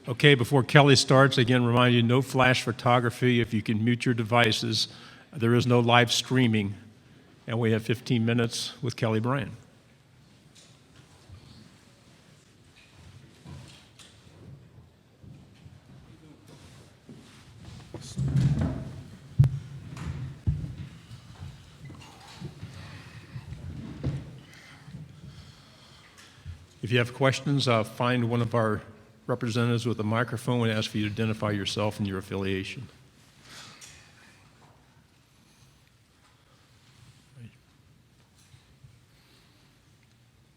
Okay, before Kelly starts, again, remind you, no flash photography. If you can mute your devices, there is no live streaming. And we have 15 minutes with Kelly Bryant. If you have questions, find one of our representatives with a microphone and ask for you to identify yourself and your affiliation.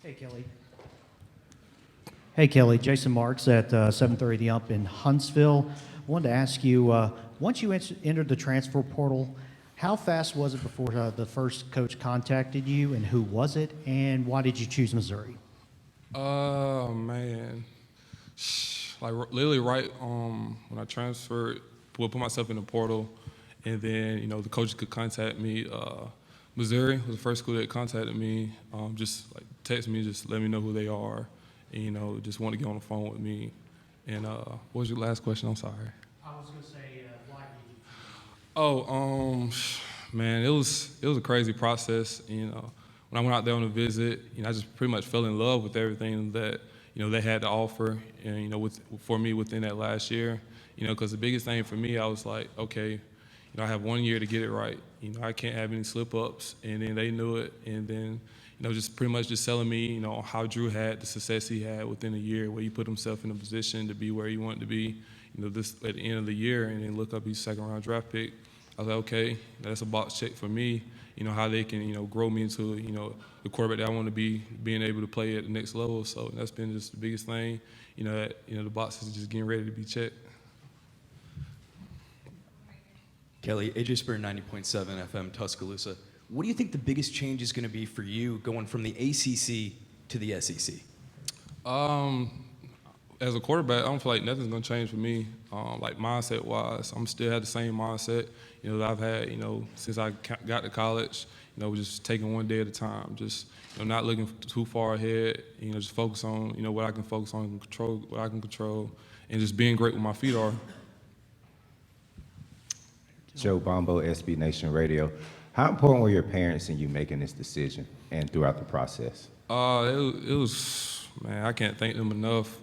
Hey, Kelly. Jason Marks at 730 The Ump in Huntsville. I wanted to ask you, once you entered the transfer portal, how fast was it before the first coach contacted you, and who was it, and why did you choose Missouri? Man. Like literally right when I transferred, put myself in the portal, and then, the coaches could contact me. Missouri was the first school that contacted me, just like text me, just let me know who they are, and, just want to get on the phone with me. And what was your last question? I'm sorry. I was going to say, why did you? Man, it was a crazy process. When I went out there on a visit, I just pretty much fell in love with everything that they had to offer, and for me within that last year, because the biggest thing for me, I was like, okay, I have 1 year to get it right. I can't have any slip-ups, and then they knew it, and then just pretty much just telling me, how Drew had the success he had within a year, where he put himself in a position to be where he wanted to be, this at the end of the year, and then look up his second-round draft pick. I was like, okay, that's a box check for me. How they can, grow me into, the quarterback that I want to be, being able to play at the next level. So that's been just the biggest thing, that, the box is just getting ready to be checked. Kelly, AJ Spear, 90.7 FM, Tuscaloosa. What do you think the biggest change is going to be for you going from the ACC to the SEC? As a quarterback, I don't feel like nothing's going to change for me. Like mindset-wise, I'm still have the same mindset, that I've had, since I got to college. Just taking one day at a time, just not looking too far ahead. Just focus on what I can focus on, and control what I can control, and just being great where my feet are. Joe Bombo, SB Nation Radio. How important were your parents in you making this decision and throughout the process? It was, man, I can't thank them enough.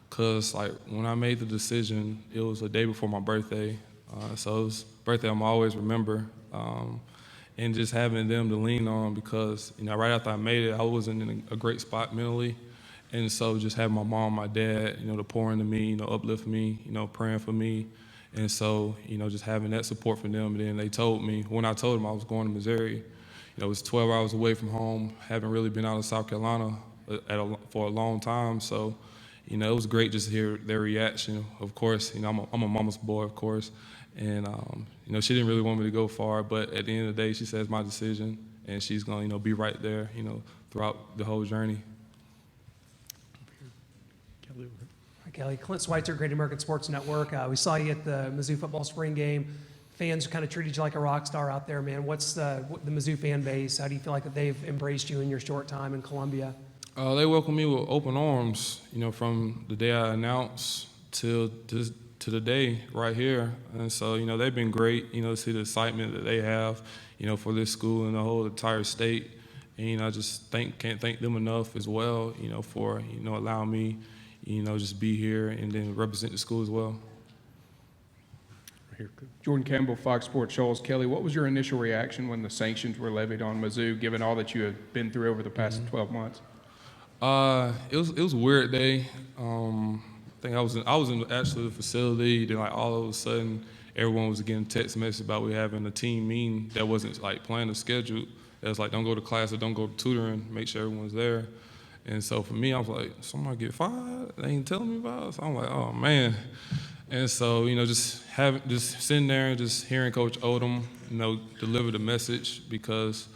Cause like when I made the decision, it was a day before my birthday, so it was a birthday I'm always remember, and just having them to lean on, because right after I made it, I wasn't in a great spot mentally, and so just having my mom, my dad, to pour into me, uplift me, praying for me, and so just having that support from them. And then they told me, when I told them I was going to Missouri, it was 12 hours away from home, haven't really been out of South Carolina for a long time, so. It was great just to hear their reaction. Of course, I'm a mama's boy, of course, and she didn't really want me to go far, but at the end of the day, she says my decision, and she's going to be right there, throughout the whole journey. Hi, Kelly. Clint Schweitzer, Great American Sports Network. We saw you at the Mizzou football spring game. Fans kind of treated you like a rock star out there, man. What's the Mizzou fan base? How do you feel like that they've embraced you in your short time in Columbia? They welcomed me with open arms, from the day I announced to the day right here. And so, they've been great, to see the excitement that they have, for this school and the whole entire state. And, I just can't thank them enough as well, for, allowing me, just be here and then represent the school as well. Jordan Campbell, Fox Sports Shoals. Kelly, what was your initial reaction when the sanctions were levied on Mizzou, given all that you have been through over the past 12 months? It was a weird day. I think I was in actually the facility. Then all of a sudden, everyone was getting text messages about we having a team meeting that wasn't planned or scheduled. It was don't go to class or don't go to tutoring. Make sure everyone's there. And so for me, I was like, someone get fired? They ain't telling me about it. So I'm like, oh man. And so just sitting there and just hearing Coach Odom, deliver the message, because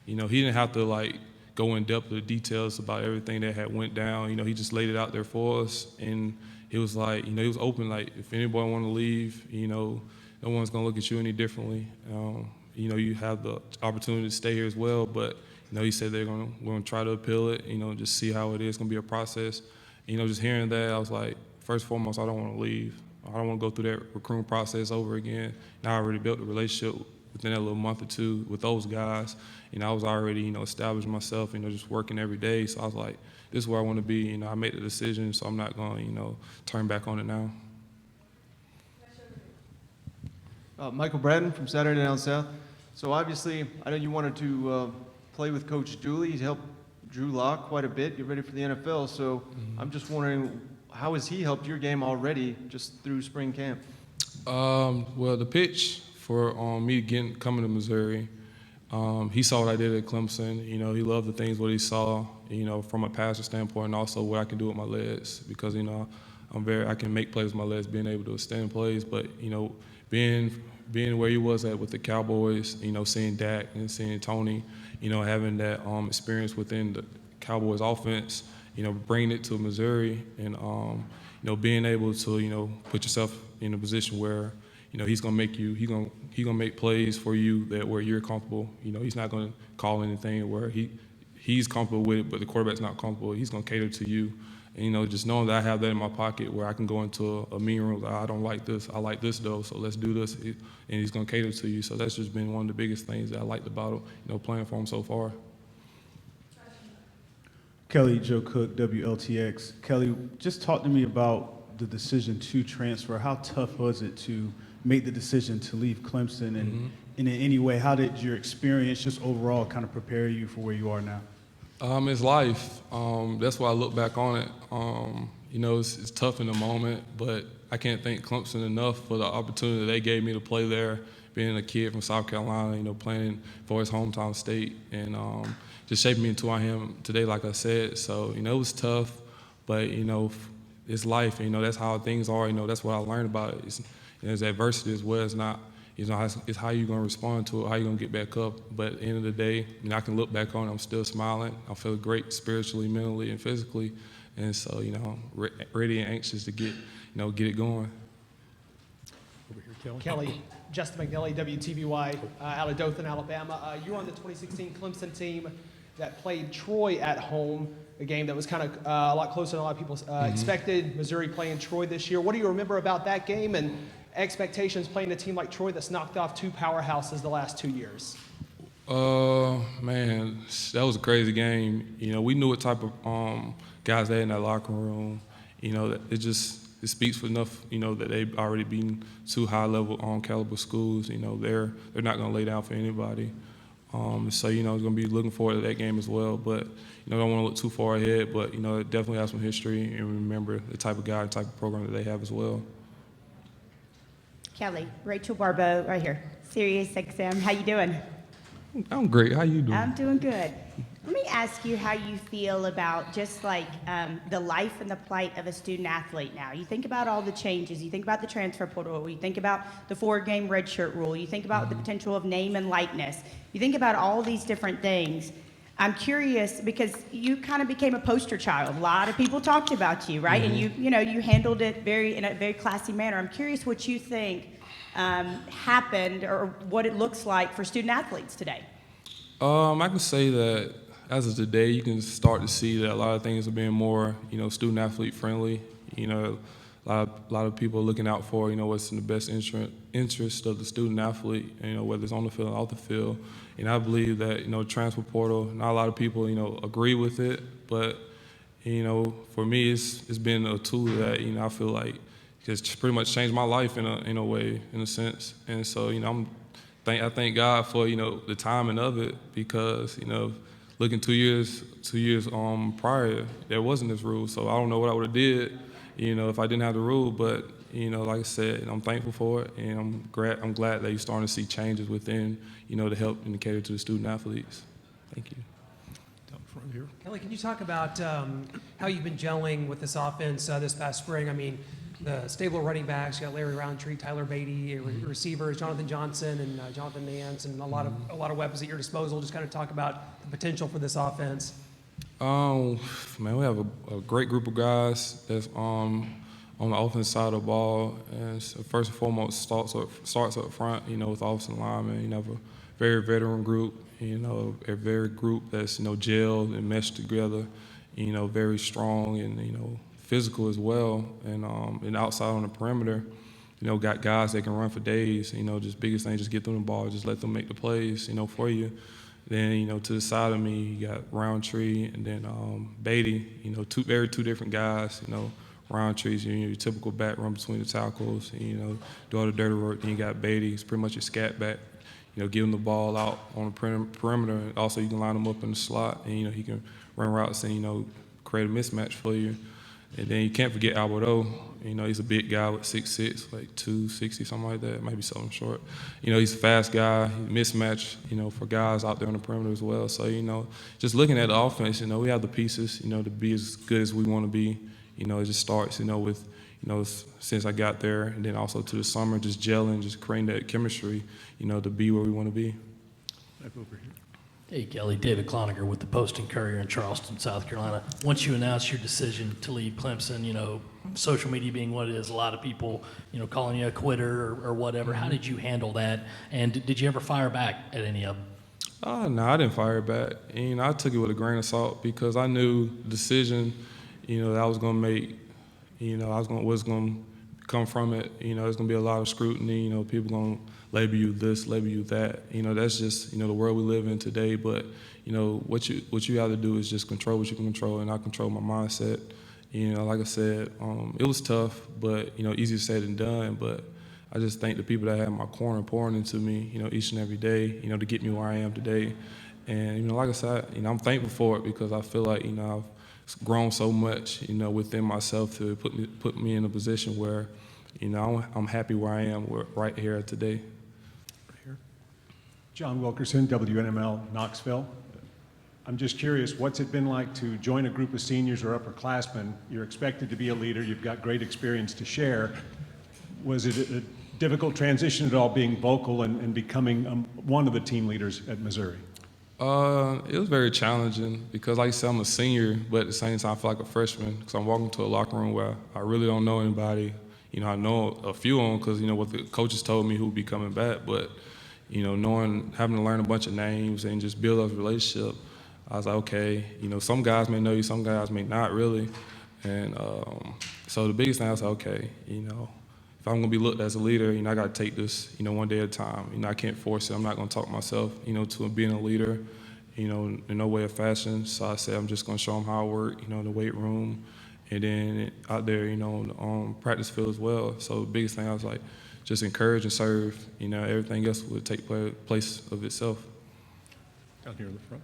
he didn't have to go in depth with the details about everything that had went down. He just laid it out there for us, and he was he was open. If anybody want to leave, no one's gonna look at you any differently. You have the opportunity to stay here as well, but he said we're gonna try to appeal it. Just see how it is. It's gonna be a process. Just hearing that, I was like, first and foremost, I don't want to leave. I don't want to go through that recruiting process over again. And I already built a relationship within that little month or two with those guys. I was already, established myself, just working every day. So I was like, this is where I want to be. I made the decision, so I'm not going to, turn back on it now. Michael Braden from Saturday Down South. So obviously, I know you wanted to play with Coach Dooley. He's helped Drew Lock quite a bit, get ready for the NFL. So I'm just wondering, how has he helped your game already just through spring camp? Well, the pitch for me coming to Missouri, he saw what I did at Clemson. He loved the things what he saw, from a passer standpoint, and also what I can do with my legs. Because I can make plays with my legs, being able to extend plays. But being where he was at with the Cowboys, seeing Dak and seeing Tony, having that experience within the Cowboys offense, bringing it to Missouri, and being able to put yourself in a position where he's gonna make plays for you where you're comfortable. He's not gonna call anything where he's comfortable with it, but the quarterback's not comfortable. He's gonna cater to you. And, just knowing that I have that in my pocket where I can go into a meeting room, I don't like this, I like this though, so let's do this, and he's gonna cater to you. So that's just been one of the biggest things that I liked about playing for him so far. Kelly, Joe Cook, WLTX. Kelly, just talk to me about the decision to transfer. How tough was it to make the decision to leave Clemson, and in any way, how did your experience just overall kind of prepare you for where you are now? It's life. That's why I look back on it. It's tough in the moment, but I can't thank Clemson enough for the opportunity they gave me to play there, being a kid from South Carolina, playing for his hometown state, and just shaping me into who I am today, like I said. So, it was tough, but, it's life. That's how things are. That's what I learned about it. It's adversity as well. It's not, it's how you're going to respond to it, how you're going to get back up. But at the end of the day, I can look back on it, I'm still smiling. I feel great spiritually, mentally, and physically. And so, I'm ready and anxious to get it going. Over here, Kelly. Kelly, Justin McNally, WTVY, out of Dothan, Alabama. You were on the 2016 Clemson team that played Troy at home, a game that was kind of a lot closer than a lot of people expected. Missouri playing Troy this year. What do you remember about that game and expectations playing a team like Troy that's knocked off two powerhouses the last 2 years? Man, that was a crazy game. We knew what type of guys they had in that locker room. It speaks for enough, that they've already been two high-level caliber schools. They're not going to lay down for anybody. So, it's going to be looking forward to that game as well. But, don't want to look too far ahead. But, it definitely has some history, and remember the type of guy and type of program that they have as well. Kelly, Rachel Barbeau, right here, Sirius XM. How you doing? I'm great. How you doing? I'm doing good. Let me ask you how you feel about just like the life and the plight of a student athlete now. You think about all the changes. You think about the transfer portal. You think about the 4-game redshirt rule. You think about the potential of name and likeness. You think about all these different things. I'm curious because you kind of became a poster child. A lot of people talked about you, right? And you handled it in a very classy manner. I'm curious what you think happened or what it looks like for student athletes today. I can say that as of today, you can start to see that a lot of things are being more, student athlete friendly. A lot of people are looking out for, what's in the best interest of the student athlete, whether it's on the field or off the field. And I believe that, transfer portal, not a lot of people, agree with it, but, for me, it's been a tool that, I feel like has pretty much changed my life in a way, in a sense. And so, I thank God for, the timing of it because, looking 2 years prior, there wasn't this rule. So I don't know what I would have did, if I didn't have the rule. But, like I said, I'm thankful for it, and I'm glad that you're starting to see changes within, to help and cater to the student athletes. Thank you. Down front here. Kelly, can you talk about how you've been gelling with this offense this past spring? I mean, the stable running backs, you got Larry Roundtree, Tyler Beatty, receivers, Jonathan Johnson and Jonathan Nance, and a lot of weapons at your disposal. Just kind of talk about the potential for this offense. Man, we have a great group of guys that's on the offensive side of the ball. And so first and foremost, starts up front, with offensive linemen. You have a very veteran group, a very group that's, gelled and meshed together, very strong and, physical as well, and outside on the perimeter, got guys that can run for days. Just biggest thing, just get them the ball, just let them make the plays, for you. Then, to the side of me, you got Roundtree and then Beatty, two different guys, Roundtree's your typical back, run between the tackles, and, do all the dirty work. Then you got Beatty, he's pretty much a scat back, give him the ball out on the perimeter. Also, you can line him up in the slot, and, he can run routes and, create a mismatch for you. And then you can't forget Alberto. He's a big guy with 6'6", like 260, something like that, maybe something short. He's a fast guy, mismatch, for guys out there on the perimeter as well. So, just looking at the offense, we have the pieces, to be as good as we want to be. It just starts, with, since I got there, and then also to the summer, just gelling, just creating that chemistry, to be where we want to be. Back over here. Hey, Kelly, David Cloninger with the Post and Courier in Charleston, South Carolina. Once you announced your decision to leave Clemson, social media being what it is, a lot of people, calling you a quitter or whatever. How did you handle that? And did you ever fire back at any of them? No, I didn't fire back. I took it with a grain of salt because I knew the decision, that I was going to make, what's going to come from it. There's going to be a lot of scrutiny. People going to label you this, label you that. That's just, the world we live in today. But, what you have to do is just control what you can control, and I control my mindset. Like I said, it was tough, but, easier said than done. But I just thank the people that had my corner pouring into me, each and every day, to get me where I am today. And, like I said, I'm thankful for it because I feel like, I've grown so much, within myself to put me in a position where, I'm happy where I am right here today. Right here. John Wilkerson, WNML, Knoxville. I'm just curious, what's it been like to join a group of seniors or upperclassmen? You're expected to be a leader. You've got great experience to share. Was it a difficult transition at all, being vocal and becoming one of the team leaders at Missouri? It was very challenging because, like I said, I'm a senior, but at the same time, I feel like a freshman because I'm walking to a locker room where I really don't know anybody. I know a few of them because, what the coaches told me who would be coming back, but, having to learn a bunch of names and just build a relationship, I was like, okay, some guys may know you, some guys may not really. And so the biggest thing I was like, okay, if I'm going to be looked as a leader, I got to take this, one day at a time. I can't force it. I'm not going to talk myself, to being a leader, in no way or fashion. So I said I'm just going to show them how I work, in the weight room, and then out there, on the practice field as well. So the biggest thing I was like, just encourage and serve. Everything else would take place of itself. Down here in the front.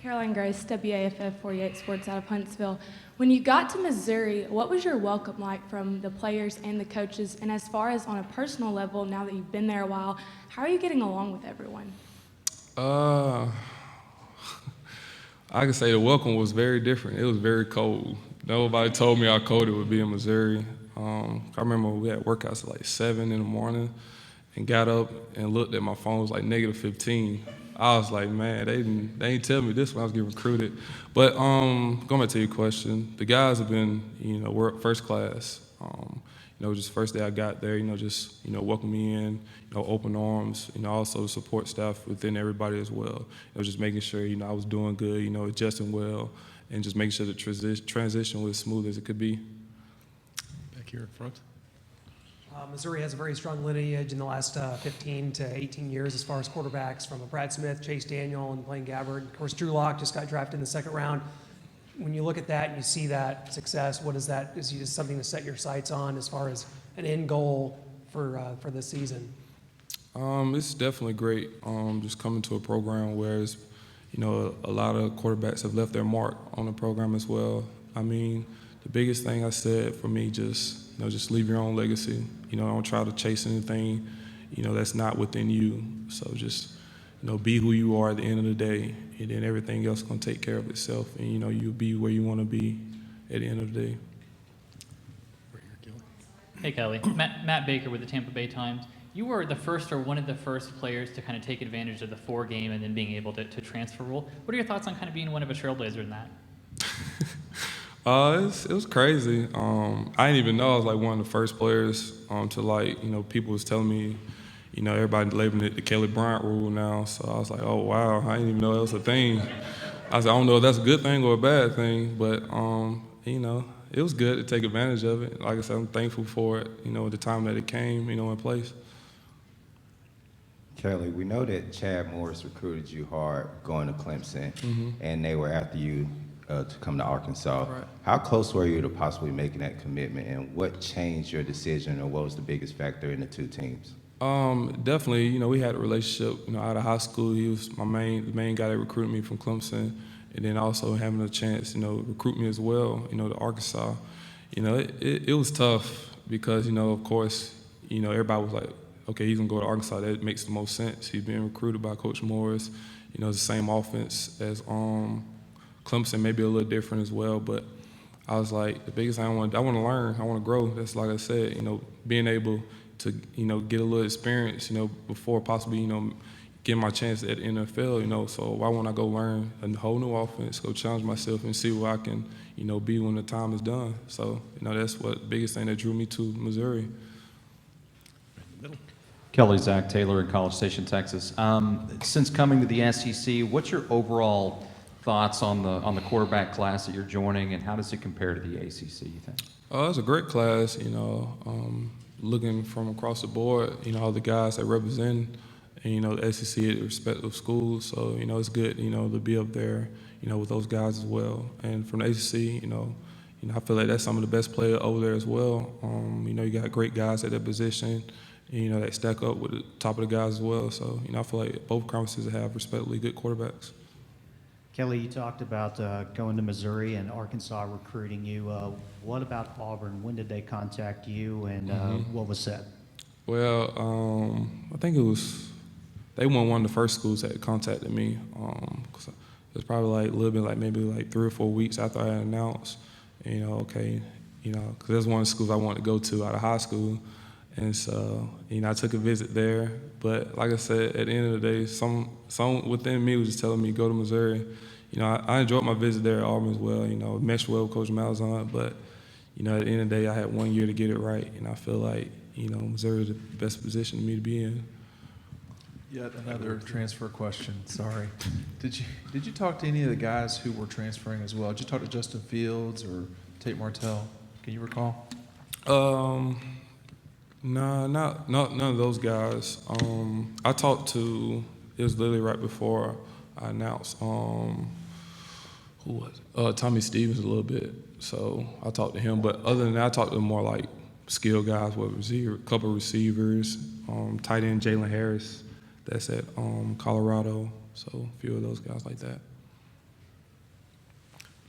Caroline Grace, WAFF 48 Sports out of Huntsville. When you got to Missouri, what was your welcome like from the players and the coaches? And as far as on a personal level, now that you've been there a while, how are you getting along with everyone? I can say the welcome was very different. It was very cold. Nobody told me how cold it would be in Missouri. I remember we had workouts at like 7 in the morning and got up and looked at my phone, it was like -15. I was like, man, they didn't tell me this when I was getting recruited. But going back to your question, the guys have been, we're first class. Just first day I got there, just, welcome me in, open arms, also the support staff within everybody as well. Just making sure, I was doing good, adjusting well, and just making sure the transition was as smooth as it could be. Back here in front. Missouri has a very strong lineage in the last 15 to 18 years as far as quarterbacks, from Brad Smith, Chase Daniel, and Blaine Gabbard. Of course, Drew Lock just got drafted in the second round. When you look at that and you see that success, what is that? Is it something to set your sights on as far as an end goal for this season? It's definitely great. Just coming to a program where it's, a lot of quarterbacks have left their mark on the program as well. I mean, the biggest thing I said for me, just leave your own legacy. Don't try to chase anything, that's not within you. So just, be who you are at the end of the day, and then everything else is going to take care of itself, and, you'll be where you want to be at the end of the day. Hey, Kelly. Matt Baker with the Tampa Bay Times. You were the first or one of the first players to kind of take advantage of the 4 game and then being able to transfer rule. What are your thoughts on kind of being one of a trailblazer in that? It was crazy. I didn't even know I was like one of the first players to people was telling me, everybody labeling it the Kelly Bryant rule now. So I was like, oh wow, I didn't even know that was a thing. I was like, I don't know if that's a good thing or a bad thing, but it was good to take advantage of it. Like I said, I'm thankful for it, at the time that it came, in place. Kelly, we know that Chad Morris recruited you hard going to Clemson, and they were after you to come to Arkansas. Right. How close were you to possibly making that commitment, and what changed your decision, or what was the biggest factor in the two teams? Definitely, we had a relationship, out of high school. He was the main guy that recruited me from Clemson, and then also having a chance, recruit me as well, to Arkansas. It was tough because, of course, everybody was like, okay, he's gonna go to Arkansas. That makes the most sense. He's being recruited by Coach Morris. It's the same offense as Clemson, maybe a little different as well. But I was like, the biggest thing I want to learn. I want to grow. That's like I said, being able to, get a little experience, before possibly, getting my chance at the NFL, So why won't I go learn a whole new offense, go challenge myself and see where I can, be when the time is done. So, that's what the biggest thing that drew me to Missouri. Kelly, Zach Taylor in College Station, Texas. Since coming to the SEC, what's your overall thoughts on the quarterback class that you're joining, and how does it compare to the ACC, you think? It's a great class, looking from across the board, all the guys that represent, the SEC at respective schools. So, it's good, to be up there, with those guys as well. And from the ACC, I feel like that's some of the best players over there as well. You got great guys at that position, that stack up with the top of the guys as well. So, I feel like both conferences have respectively good quarterbacks. Kelly, you talked about going to Missouri and Arkansas recruiting you. What about Auburn? When did they contact you, and what was said? Well, I think they weren't one of the first schools that contacted me. Cause it was probably a little bit maybe 3 or 4 weeks after I had announced, because that's one of the schools I wanted to go to out of high school. And so, I took a visit there. But like I said, at the end of the day, some within me was just telling me, go to Missouri. I enjoyed my visit there at Auburn as well. Meshed well with Coach Malzahn. But, at the end of the day, I had 1 year to get it right. And I feel like, Missouri is the best position for me to be in. Yet another transfer question, sorry. Did you talk to any of the guys who were transferring as well? Did you talk to Justin Fields or Tate Martell? Can you recall? No, none of those guys. I talked to, it was literally right before I announced, who was it? Tommy Stevens a little bit. So I talked to him, but other than that, I talked to more skill guys, a couple receivers, tight end Jalen Harris, that's at Colorado. So a few of those guys like that.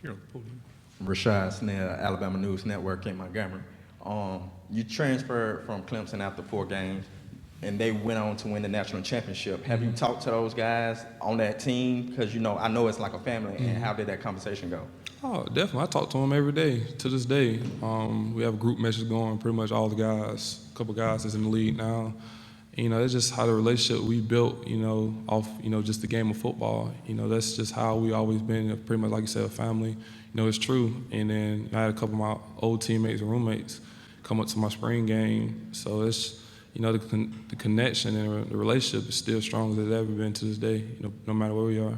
Here on the podium. Rashad Snell, Alabama News Network in Montgomery. You transferred from Clemson after 4 games, and they went on to win the national championship. Have you talked to those guys on that team? Because, I know it's like a family, and how did that conversation go? Oh, definitely. I talk to them every day, to this day. We have a group message going, pretty much all the guys, a couple guys that's in the league now. It's just how the relationship we built, off, just the game of football. That's just how we always been, pretty much like you said, a family. It's true. And then I had a couple of my old teammates and roommates come up to my spring game. So it's, the connection and the relationship is still strong as it's ever been to this day, no matter where we are.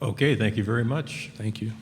Okay, thank you very much. Thank you.